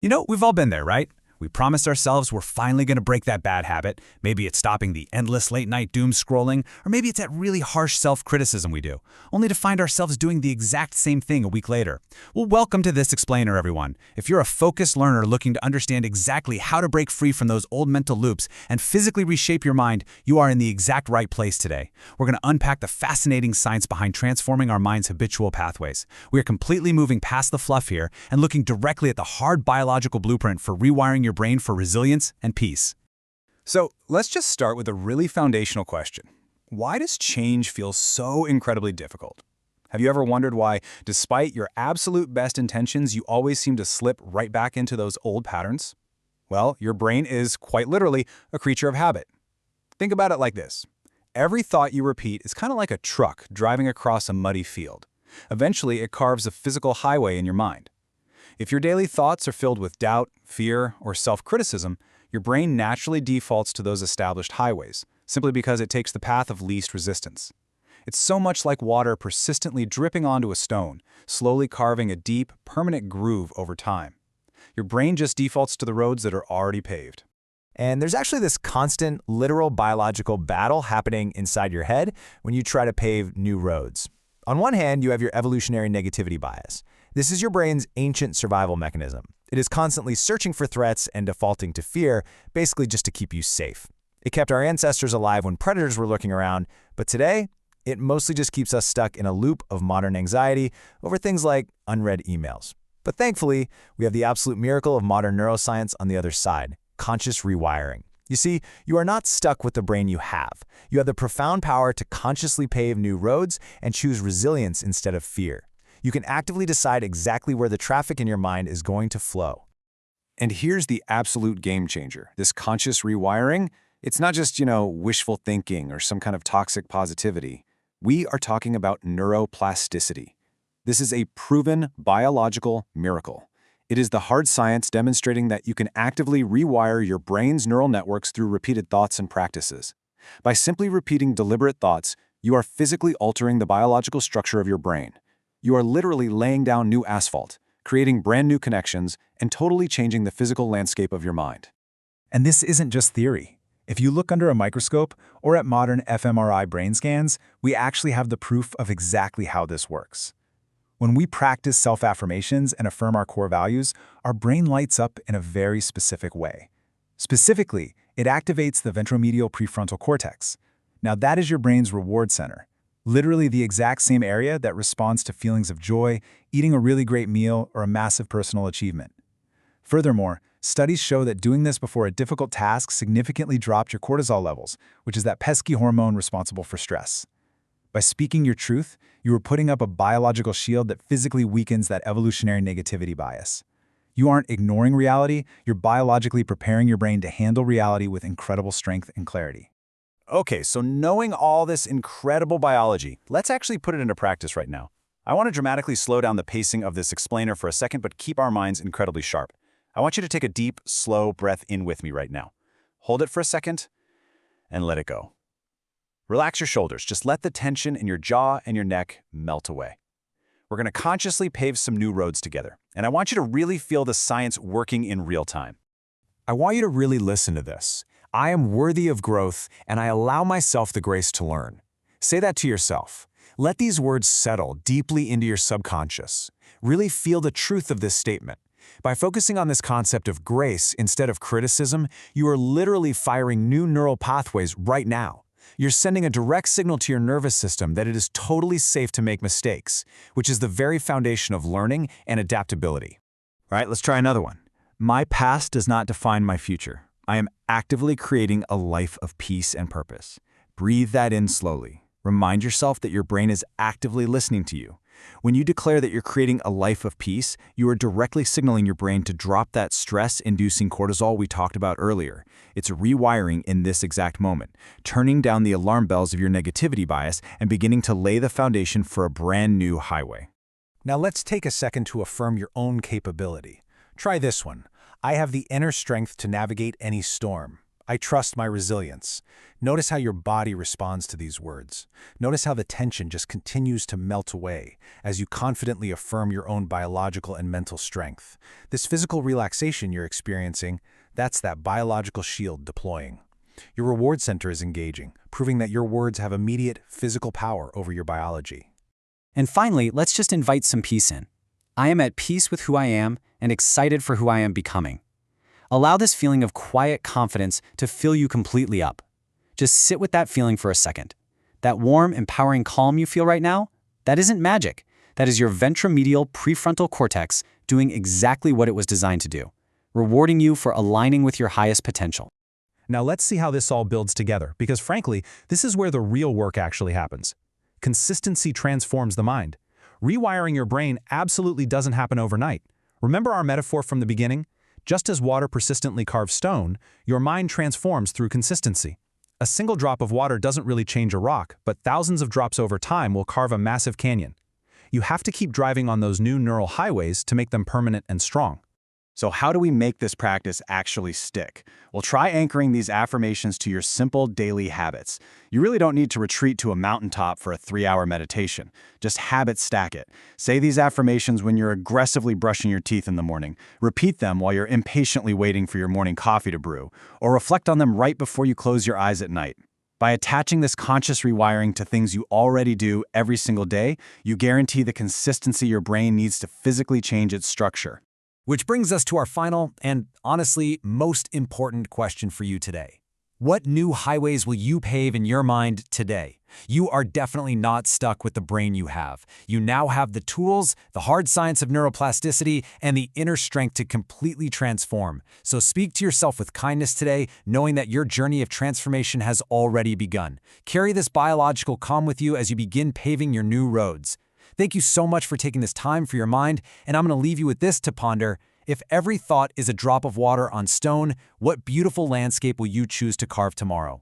We've all been there, right? We promised ourselves we're finally going to break that bad habit. Maybe it's stopping the endless late-night doom scrolling, or maybe it's that really harsh self-criticism we do, only to find ourselves doing the exact same thing a week later. Well, welcome to this explainer, everyone. If you're a focused learner looking to understand exactly how to break free from those old mental loops and physically reshape your mind, you are in the exact right place today. We're going to unpack the fascinating science behind transforming our mind's habitual pathways. We are completely moving past the fluff here and looking directly at the hard biological blueprint for rewiring your brain for resilience and peace. So let's just start with a really foundational question. Why does change feel so incredibly difficult? Have you ever wondered why, despite your absolute best intentions, you always seem to slip right back into those old patterns? Well, your brain is quite literally a creature of habit. Think about it like this. Every thought you repeat is kind of like a truck driving across a muddy field. Eventually, it carves a physical highway in your mind. If your daily thoughts are filled with doubt, fear, or self-criticism, your brain naturally defaults to those established highways, simply because it takes the path of least resistance. It's so much like water persistently dripping onto a stone, slowly carving a deep, permanent groove over time. Your brain just defaults to the roads that are already paved. And there's actually this constant, literal biological battle happening inside your head when you try to pave new roads. On one hand, you have your evolutionary negativity bias. This is your brain's ancient survival mechanism. It is constantly searching for threats and defaulting to fear, basically just to keep you safe. It kept our ancestors alive when predators were lurking around, but today, it mostly just keeps us stuck in a loop of modern anxiety over things like unread emails. But thankfully, we have the absolute miracle of modern neuroscience on the other side, conscious rewiring. You see, you are not stuck with the brain you have. You have the profound power to consciously pave new roads and choose resilience instead of fear. You can actively decide exactly where the traffic in your mind is going to flow. And here's the absolute game changer. This conscious rewiring, it's not just, wishful thinking or some kind of toxic positivity. We are talking about neuroplasticity. This is a proven biological miracle. It is the hard science demonstrating that you can actively rewire your brain's neural networks through repeated thoughts and practices. By simply repeating deliberate thoughts, you are physically altering the biological structure of your brain. You are literally laying down new asphalt, creating brand new connections, and totally changing the physical landscape of your mind. And this isn't just theory. If you look under a microscope or at modern fMRI brain scans, we actually have the proof of exactly how this works. When we practice self-affirmations and affirm our core values, our brain lights up in a very specific way. Specifically, it activates the ventromedial prefrontal cortex. Now that is your brain's reward center. Literally the exact same area that responds to feelings of joy, eating a really great meal, or a massive personal achievement. Furthermore, studies show that doing this before a difficult task significantly dropped your cortisol levels, which is that pesky hormone responsible for stress. By speaking your truth, you are putting up a biological shield that physically weakens that evolutionary negativity bias. You aren't ignoring reality, you're biologically preparing your brain to handle reality with incredible strength and clarity. Okay, so knowing all this incredible biology, let's actually put it into practice right now. I want to dramatically slow down the pacing of this explainer for a second, but keep our minds incredibly sharp. I want you to take a deep, slow breath in with me right now. Hold it for a second, and let it go. Relax your shoulders. Just let the tension in your jaw and your neck melt away. We're going to consciously pave some new roads together, and I want you to really feel the science working in real time. I want you to really listen to this. I am worthy of growth, and I allow myself the grace to learn. Say that to yourself. Let these words settle deeply into your subconscious. Really feel the truth of this statement. By focusing on this concept of grace instead of criticism, you are literally firing new neural pathways right now. You're sending a direct signal to your nervous system that it is totally safe to make mistakes, which is the very foundation of learning and adaptability. All right, let's try another one. My past does not define my future. I am actively creating a life of peace and purpose. Breathe that in slowly. Remind yourself that your brain is actively listening to you. When you declare that you're creating a life of peace, you are directly signaling your brain to drop that stress-inducing cortisol we talked about earlier. It's rewiring in this exact moment, turning down the alarm bells of your negativity bias and beginning to lay the foundation for a brand new highway. Now let's take a second to affirm your own capability. Try this one. I have the inner strength to navigate any storm. I trust my resilience. Notice how your body responds to these words. Notice how the tension just continues to melt away as you confidently affirm your own biological and mental strength. This physical relaxation you're experiencing, that's that biological shield deploying. Your reward center is engaging, proving that your words have immediate physical power over your biology. And finally, let's just invite some peace in. I am at peace with who I am and excited for who I am becoming. Allow this feeling of quiet confidence to fill you completely up. Just sit with that feeling for a second. That warm, empowering calm you feel right now, that isn't magic. That is your ventromedial prefrontal cortex doing exactly what it was designed to do, rewarding you for aligning with your highest potential. Now let's see how this all builds together, because frankly, this is where the real work actually happens. Consistency transforms the mind. Rewiring your brain absolutely doesn't happen overnight. Remember our metaphor from the beginning? Just as water persistently carves stone, your mind transforms through consistency. A single drop of water doesn't really change a rock, but thousands of drops over time will carve a massive canyon. You have to keep driving on those new neural highways to make them permanent and strong. So how do we make this practice actually stick? Well, try anchoring these affirmations to your simple daily habits. You really don't need to retreat to a mountaintop for a 3-hour meditation. Just habit stack it. Say these affirmations when you're aggressively brushing your teeth in the morning. Repeat them while you're impatiently waiting for your morning coffee to brew. Or reflect on them right before you close your eyes at night. By attaching this conscious rewiring to things you already do every single day, you guarantee the consistency your brain needs to physically change its structure. Which brings us to our final and, honestly, most important question for you today. What new highways will you pave in your mind today? You are definitely not stuck with the brain you have. You now have the tools, the hard science of neuroplasticity, and the inner strength to completely transform. So speak to yourself with kindness today, knowing that your journey of transformation has already begun. Carry this biological calm with you as you begin paving your new roads. Thank you so much for taking this time for your mind, and I'm going to leave you with this to ponder. If every thought is a drop of water on stone, what beautiful landscape will you choose to carve tomorrow?